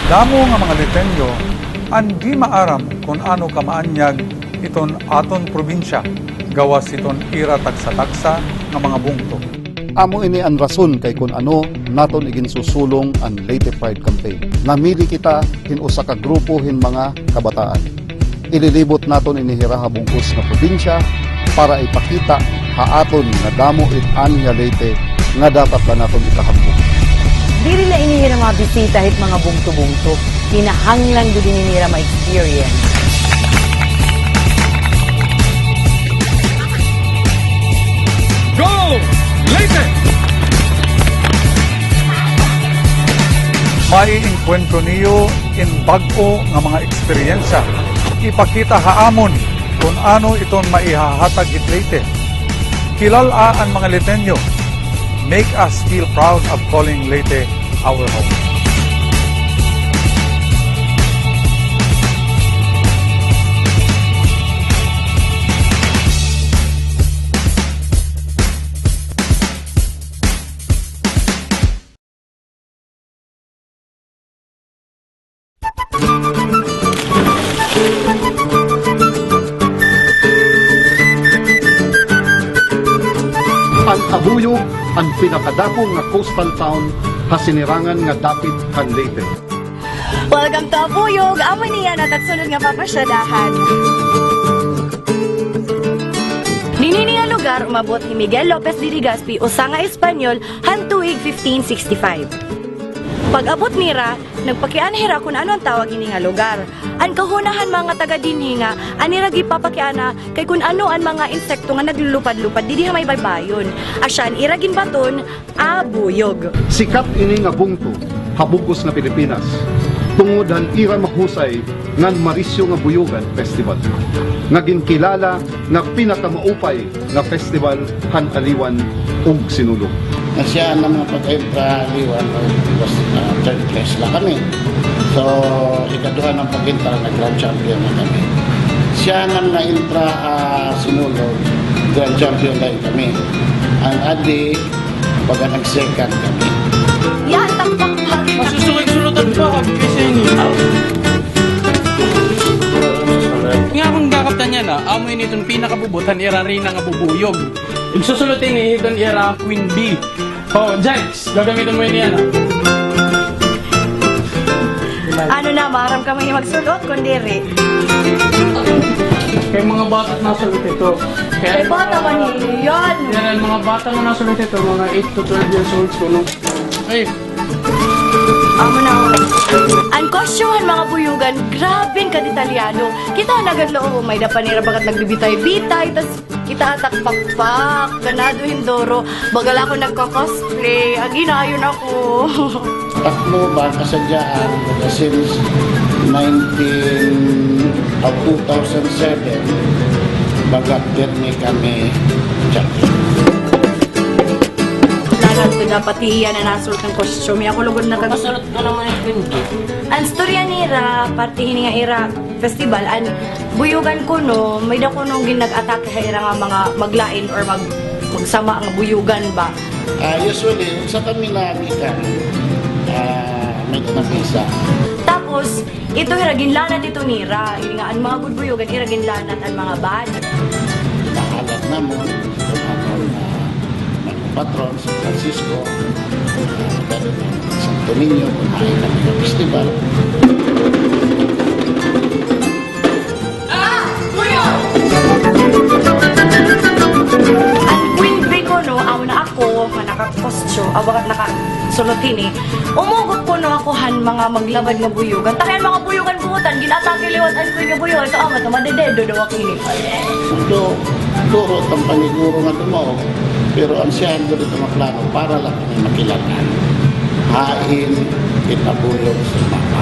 Damo nga mga Litenyo, andi maaram kung ano kamaanyag iton aton probinsya, gawas iton ira tagsa-tagsa nga mga bungto. Amo ini ang rason kay kun ano naton igin susulong ang Leyte Pride Campaign. Namili kita hin usa ka grupo hin mga kabataan. Ililibot naton ini hiraha bungkus na probinsya para ipakita haaton nga damo it ani nga Leyte nga dapat la naton ikahambog. Diri na inihira mga bisita hit mga bungto-bungto. Kinahanglan gud inihira ma-experience. Go! Leyte! Maiinkwentro niyo in bag-o nga mga eksperyensya. Ipakita haamon kung ano iton maihahatag it Leyte. Kilala ang mga Litenyo. Make us feel proud of calling Leyte our home. Ang Abuyog, ang pinakadakong nga coastal town hasinirangan nga dapit kan Leyte. Welcome to Abuyog. Amo niya natatsunod nga papasyadahan. Nini nga lugar umabot ni Miguel Lopez de Legazpi usa nga Espanyol hantuig 1565. Pag-abot nira, nagpakianhira kung ano ang tawag ini nga lugar. Ang kahunahan mga taga dinhi nga anira gipapakiana kay kung ano ang mga insekto nga naglulupad-lupad didi nga may baybayon. Asyan iragin baton Abuyog. Sikat ini nga bungto, habugos na Pilipinas. Tungod han ira mahusay ngan Marisyo nga Buyogan Festival. Nga ginkilala nga pinakamaupay nga festival han aliwan ug sinulog. Na siya ng mga pag-impra-liwan was third place lang kami. So, ikaduha ng pag-intra na Grand Champion na kami. Siya ng na-impra sinulog, Grand Champion lang kami. Ang adi, pag nag-second kami. Yan, takpak. Masusulit-sulutan pa ako kasi nga kung kakaptan niya na, amoy nitong pinakabubutan irari na nga bubuyog. Igsusulutin ni itong ira Queen Bee. Oh, Jax, gagamitin mo yun yan Ano na, maram kami magsulot, kundiri. Kaya mga bata na sulit ito. Ay, bata man yan. Yan, mga bata na nasulit ito, mga 8 to 12 years old ko, no? Ay, Amo na. Ang kostyuhan mga buyugan, grabing kadetalyado. Kita nagadloo, may dapanira bagat nagbibitay-bitay, tas kita atak-pakpak, ganado hindoro. Bagal ako nagko-cosplay, aginayon ako. Tatlo ba kasadyaan since 2007, bagat pirmi kami champion. Lahat ko dapat iyan na nasulot ng kostyum. Ako lugod na masulot ka naman yung Queen Bee. Ang storya nira, partihin nga ira festival, ang buyugan ko no, may da ko nung ginag-atake ha ira nga mga maglain or magsama ang buyugan ba. Usually, sa kami nagikan, may nabisa. Tapos, ito hiragin lanat ito nira. Yung nga, ang mga good buyugan, hiragin lanat ang mga bad. Nakalat na mo, patron San Francisco, Santo Niño, kumain kami ng festival. Ang Queen Bee ko no, aw na ako, nga naka-costume, awagat naka-sulutin umugot ko no ako han mga maglabad nga buyugan. Takan mga buyugan buutan, ginatake liwat ang Queen nga buyugan. So, amat na madededo daw ako ini. Turo ang paniguro nga tumaw, pero ang siyahan ko dito maklaro para lang kami makilangan. Hain, itabulog sa mapa.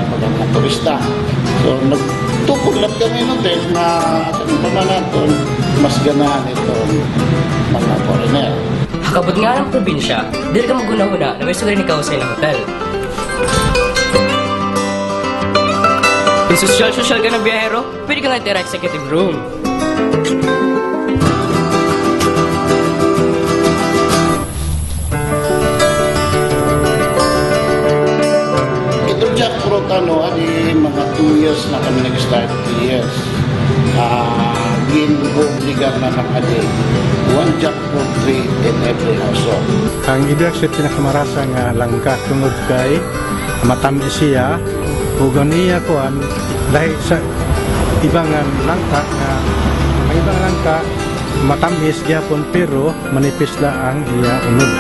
mga turista. So nagtukod lang kami nun din na sabi pa natin mas ganahan itong mga foreigner. Hakabot nga ng probinsya, dili ka maguna-una na may sugarin ikaw sa ilang hotel. Kung sosyal-sosyal ka ng biyahero, pwede ka nga tira executive room. Ito jackfruit adi mga 2 years na kami nag-start, 2 years. Gin-obligan na ng adi, 1 jackfruit tree in every household. Ang ibig sa pinakamarasa nga langka tungod kay matamis siya ug niya kuan dahil sa ibang langka nga ang ibang langka matamis gyapon pero manipis la ang iya unod.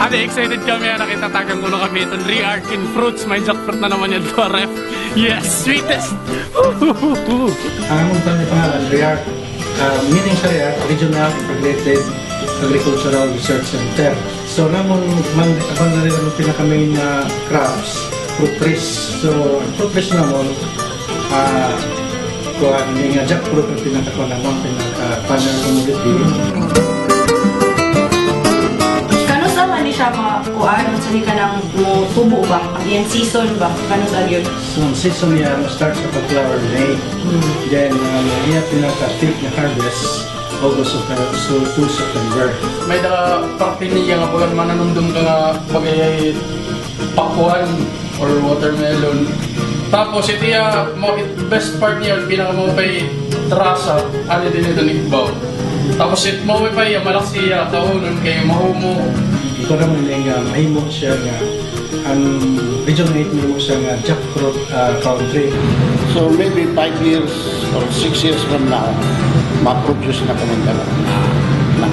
Ate, excited kami na nakitatagang ko na kami itong Riarkin Fruits. May jackfruit na naman yan to, ref. Yes, sweetest! Ang among pangalan RIARC, meaning sa RIARC, Regional Integrated Agricultural Research Center. So namon man abang na rin ang pinaka-main na crops, fruit trees. So ang fruit trees namon kuha nga jackfruit ang pinaka-kuha namon pinaka-panel commodity. Ni siya makuan sa ka ng tubo ba? Ang iyang season ba? Kano sa yun? So ang season niya starts sa flower May. Then iya pinaka-peak na harvest August to September. May parte niya nga pag mananundong ka nga bagay pakuan or watermelon. Tapos ito best part niya pinakamapay trasa ano din ito nigbaw. Tapos ito mawipay malaksi kaunon kay mahumo. Ito naman nga mahimo siya nga ang Region 8 mahimo siya nga jackfruit country. So maybe 5 years or 6 years from now, ma-produce na kami dalawa na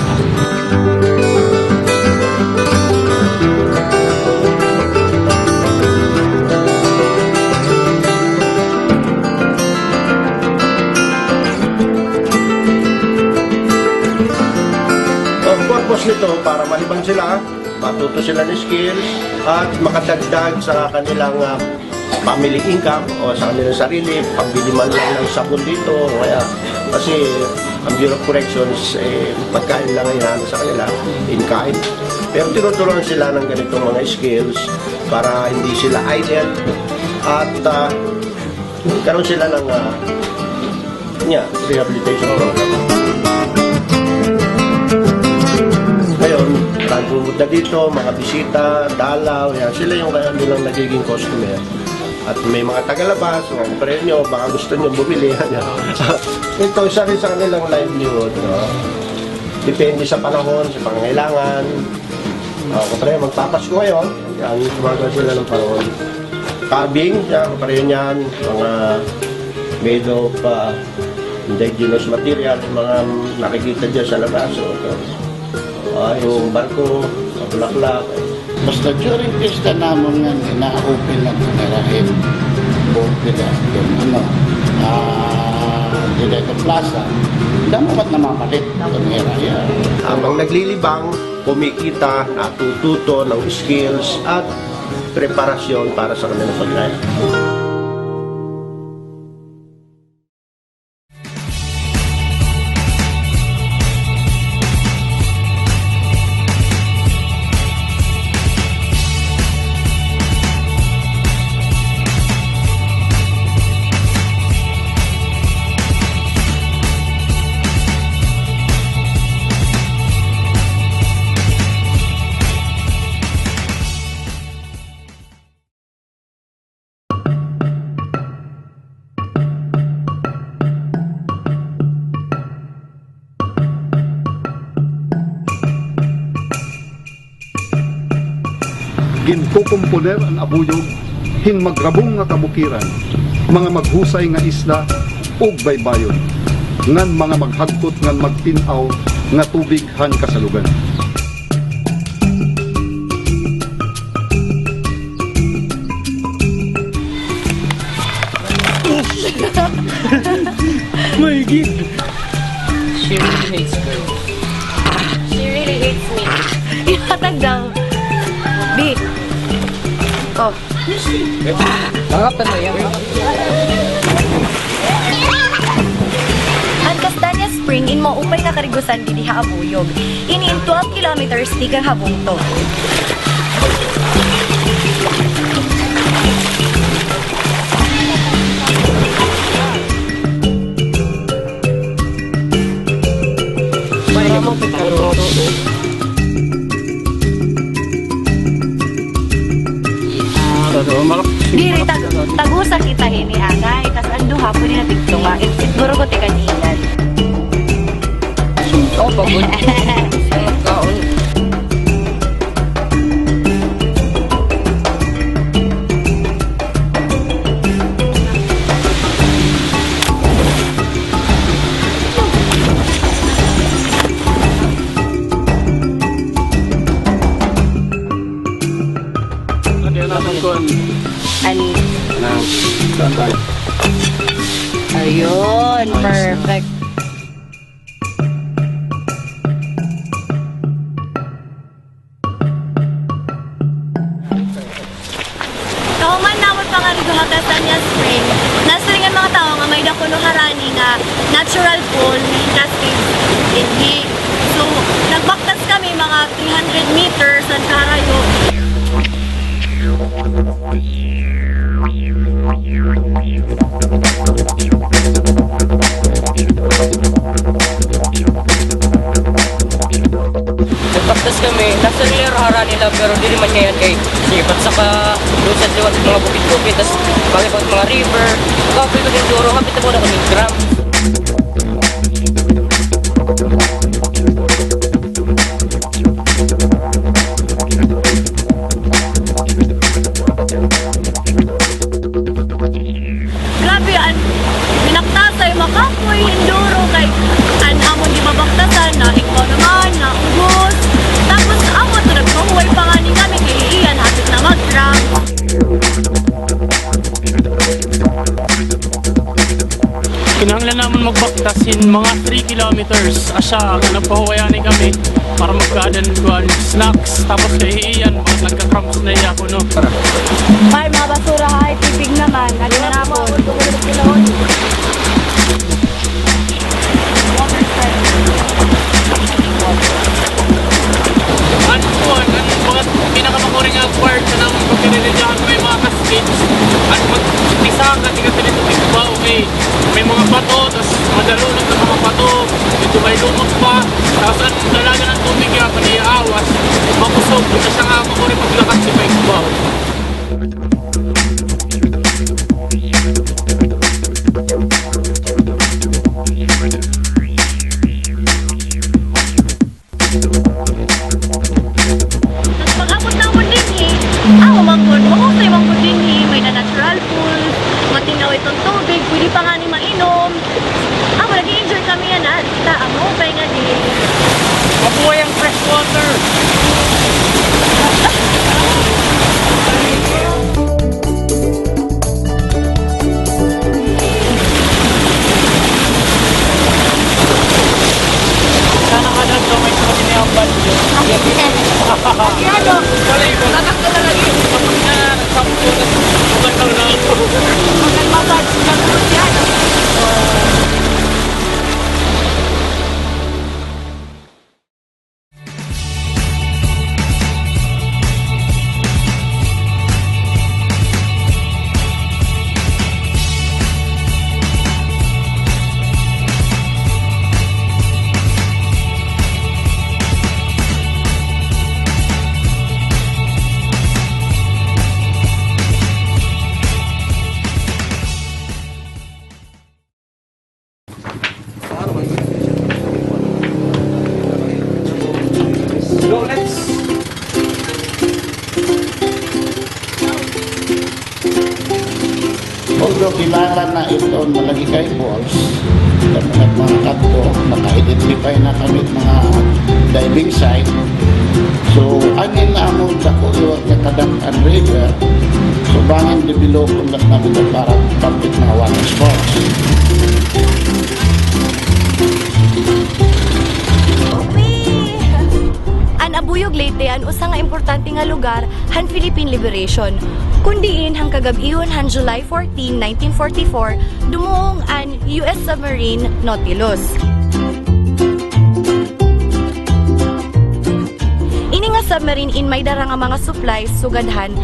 Ang purpose nito para malibang sila, matuto sila ng skills at makadagdag sa kanilang family income o sa kanilang sarili, pambili man lang ng sabon dito. Kaya, kasi ang Bureau of Corrections, pagkain lang ang hinahanap sa kanila, in-kind. Pero tinuturuan sila ng ganitong mga skills para hindi sila idle at karoon sila ng rehabilitation program. Ngayon, ang pumunta dito, mga bisita, dalaw, yan, sila yung kanilang nagiging customer. At may mga tagalabas, mga kapatid nyo, baka gusto nyo bumili. Ito, isa rin sa kanilang livelihood. No? Depende sa panahon, sa pangangailangan. Kapatid, magpapasko ngayon, yan, tumagawa sila ng panahon. Carving, yan, kapatid yan, mga made of indigenous material, mga nakikita dyan sa labas. So, yung barko, bulaklak. basta during pista namon nga ina-open na tumirahin buong pila yung dito plaza dapat na mamalit itong area. Habang naglilibang, kumikita, natututo ng skills at preparasyon para sa kanilang pagkain. Ginkukumponer ang abuyog, hin magrabong nga kabukiran, mga maghusay nga isla, ug baybayon, ngan mga maghagkot ngan magtinaw nga tubig han kasalugan. My God! She really hates me. She really hates me. Ihatag daw. B, Oh. Ang Castaña Spring in mo upay nga karigusan dili haabuyog. Ini in 12 kilometers di kang habong to. Diri tagusa kita hini agay kas ando hapon ni natigtunga siguro ko tikanilan. Oh, pagod. Kaon. Ani. Ayun, perfect. Kauman namon pa nga rin duha ka Castaña Spring. Nasalingan mga tao nga may dakuno harani nga natural pool ni Cascade Dinhi. So, nagbaktas kami mga 300 meters ang karayo. Nagpaktas kami, nasa nilirahara nila pero di naman niya yan kay sipat sa ka doon sa liwat mga bukid-bukid tas bagay pa mga river kapit ko din duro kapit ako na kami gram. Grabe, binaktasay, makapoy, enduro, kay amon di mabaktasan, na ikaw naman, na ubos. Tapos amon, to nagpahuway pa nga ni kami, kay iyan, hapit na mag-drunk. Kinahanglan naman magbaktasin mga 3 kilometers asya nga nagpahuwayanin kami para magkaadan kuan snacks tapos kay iyan mga nagka-cramps na iya ko no. May mga basura, hay, pipig naman, naginanapon. Ano po ang mga pinakamakuring nga part na nang pagkinilidyahan may mga cascades at mag-isa ka tingnan dito ba okay may mga bato tapos madalunod na mga bato dito may lumot pa tapos ang dalaga ng tubig yan paniaawas makusog ito siya nga makuring maglakas si Mike Bao. Pag-abot na mo din mahusay mangkod din may na natural pool, matinaw itong tubig, pwede pa nga ni mainom. Nag-enjoy kami yan kita, kaya nga din. Mabuhay ang fresh water! Sana ka lang daw may sabi niya ang badyo. Ano? Wala yun. Tatakta na lagi. Kapag na nagsampo, nagsampo na ako. Mag-massage lang po yan. Although kilala na ito Malagikay Falls, at mga kanto, naka-identify na kami mga diving site. So, angin na mo sa kuyo at Kadakan River, so bangin development na namin ito para public mga water sports. Kuyog Leyte an usa nga importante nga lugar han Philippine Liberation. Kundiin hang kagab-iyon han July 14, 1944 dumuong an US submarine Nautilus. Ini nga submarine in may dara nga mga supplies sugadhan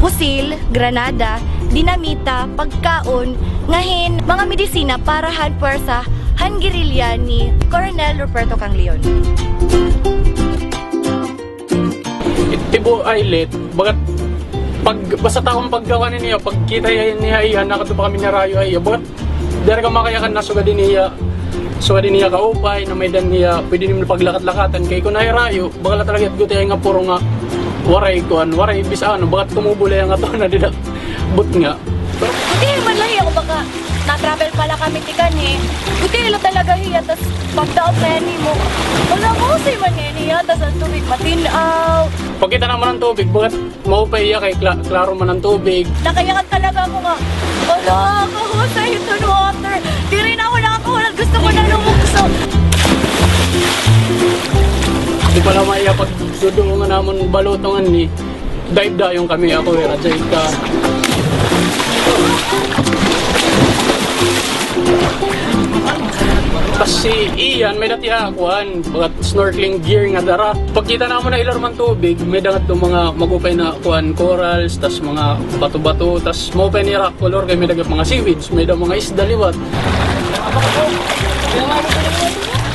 pusil, granada, dinamita, pagkaon, ngahin, mga medisina para han puwersa han gerilya ni Colonel Ruperto Canglion. Tibo Islet, bagat basta taong paggawa niya, pagkita niya iya, nakato pa kami na rayo ay bagat dari ka makayakan na sugad niya kaupay na may dan niya pwede niyo paglakat-lakatan kay kun ay rayo bagala talaga at gutay nga puro nga waray bisa ano bagat tumubulay nga to na dida but nga. Buti man lang ako baka na-travel pala kami tikan eh. Buti nila talaga hiya, tas pagdaot na yan mo. Wala mo si man yan hiya, tas ang tubig matinaw. Pagkita naman ng tubig, bakit maupay iya kay klaro man ng tubig. Nakayakat talaga ako nga. Wala, kahusay ito ng water. Di rin ako nakakahulat, gusto ko na lumukso. Di pala maiya pag dudungan namon balutongan ni dive dayong kami ako radjay ka. Tapos si Ian, may dati akuan, bagat snorkeling gear nga dara. Pagkita na mo na ilar man tubig, may dangat itong mga magupay na akuan, corals, tas mga bato-bato, tas maupay ni rock color, kaya may dagat mga seaweeds, may dagat mga isda liwat.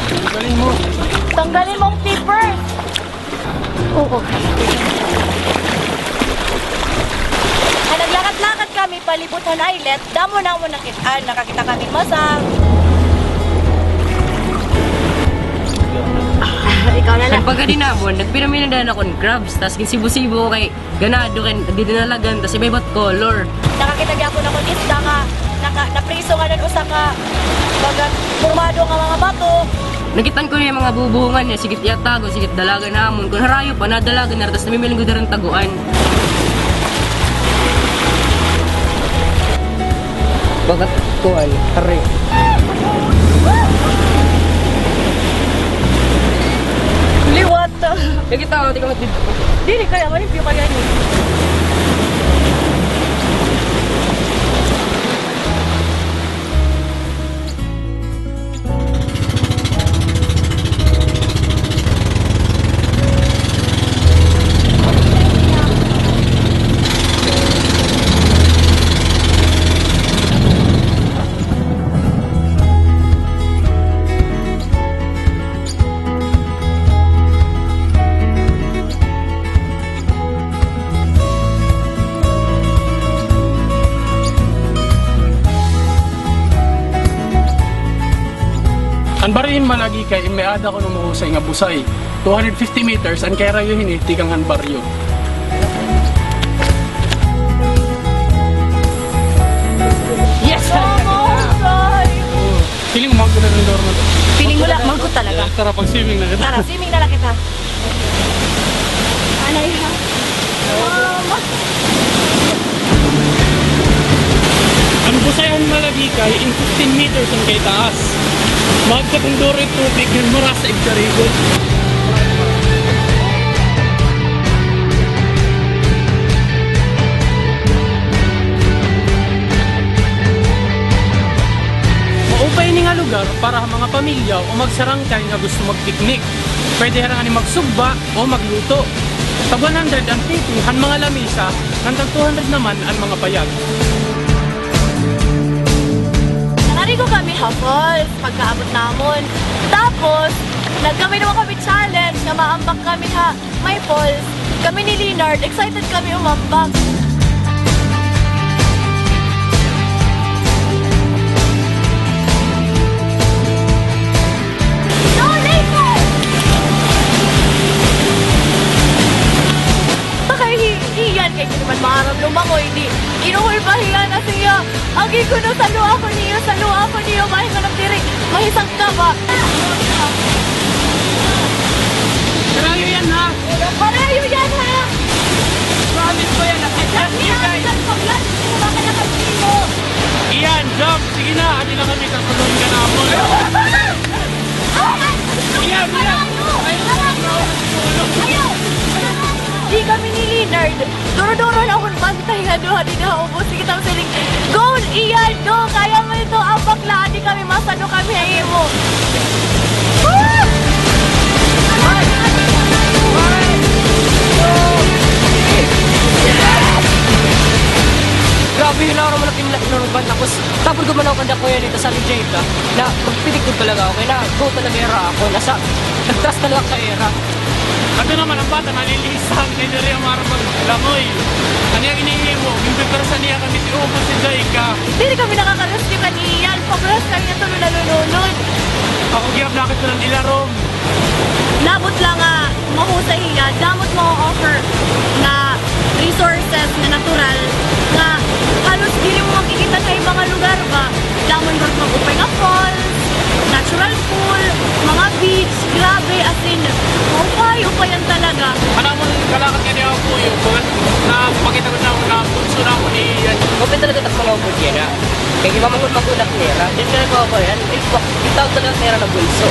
Tanggalin mo. Tanggalin mong flipper. Oo. Naglakad-lakad kami palibutan islet, damo na mo nakakita kami masang. Ikaw na lang. Pagka dinamon, nagpiraminadan ako ng crabs, tas kinsibo-sibo kay ganado, kay didinalagan, tas iba iba't color. Nakakita gyapon ako isda nga napriso nga usa ka bagat formado nga mga bato. Nakitan ko yung mga bubungan niya, sigit iyatago, sigit dalagan namon. Kung harayo pa, nadalagan na, tas namimiling ko darang taguan. Bagat ko ay, hari. Liwat. Nakita ko, tika matid. Dili kaya manimpyo kaya ni. Ang barihin malagi kay may ada ko nung mahusay nga busay. 250 meters, ang kaya rayo hini, tikang han baryo. Yes! Feeling mo magkunan ng dormo to. Feeling mo lang, mangkot talaga. Tara pag swimming na kita. Tara, swimming na lang kita. Anay ha? Ang busayan malagi kay in 15 meters ang kay taas. Magkatunduro yung tubig ng mura sa Igdarigo. Maupay ni nga lugar para mga pamilya o magsarangkay nga gusto magpiknik. Pwede harang ni magsugba o magluto. Sa 100 ang piting han mga lamisa, hanggang 200 naman ang mga payag. Narigo kami hapon pagkaabot namon. Tapos, nagkami naman kami challenge na maambak kami ha. May falls. Kami ni Leonard, excited kami umambak. No, later! Baka hiyan kay hindi naman maharap lumangoy. Inuhol ba hiyan na siya? Agi ko na sa luha ko niyo, mahing ka ng diri. Mahisag ka ba? Karayo yan ha! Parayo yan ha! Promise ko yan, nakikita niyo guys! Iyan, jump! Sige na, adi lang kami, kakulong ka na ako. Iyan! Ayaw! Di kami ni Leonard. Duro-duro na akong bantay nga doon. Di na ubos. Sige tamo siling, go! Iyan! Go! Kaya mo ito ang bakla. Di kami masano kami hayin mo. Ah! Grabe yun ako naman ang pinunod tapos tapos gumanaw kanda ko yan dito sa Jada na magpinikod talaga ako kaya na go talaga era ako nasa nagtrust talaga sa era. Ato naman ang bata nalilisang hindi rin marabag langoy. Ano yung inihimo? Yung niya kami si Ubo si Jaika. Hindi kami nakakarescue kaniyan. Paglas kami na tulo nalulunod. Ako giyap nakit ko ng ilarom. Labot lang nga mahusay hiya. Damot mo offer na resources na natural nga halos dili mo makikita sa ibang mga lugar ba. Damon ba mag-upay nga falls, natural pool, mga beach, grabe as in upayan talaga. Ano mo kalakat nga niya ako yung na pakita ko na punso na ako ni yan. Open talaga tak mga ubod yan ha. Kaya iba magunak nera. Diyan ka na ko yan. Itawag talaga nera na bulso.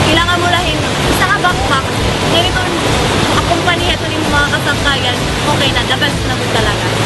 Kailangan mo lahin sa backpack. Ganito ang kumpanya ito ng mga kasangkayan. Okay na, the best na mo talaga.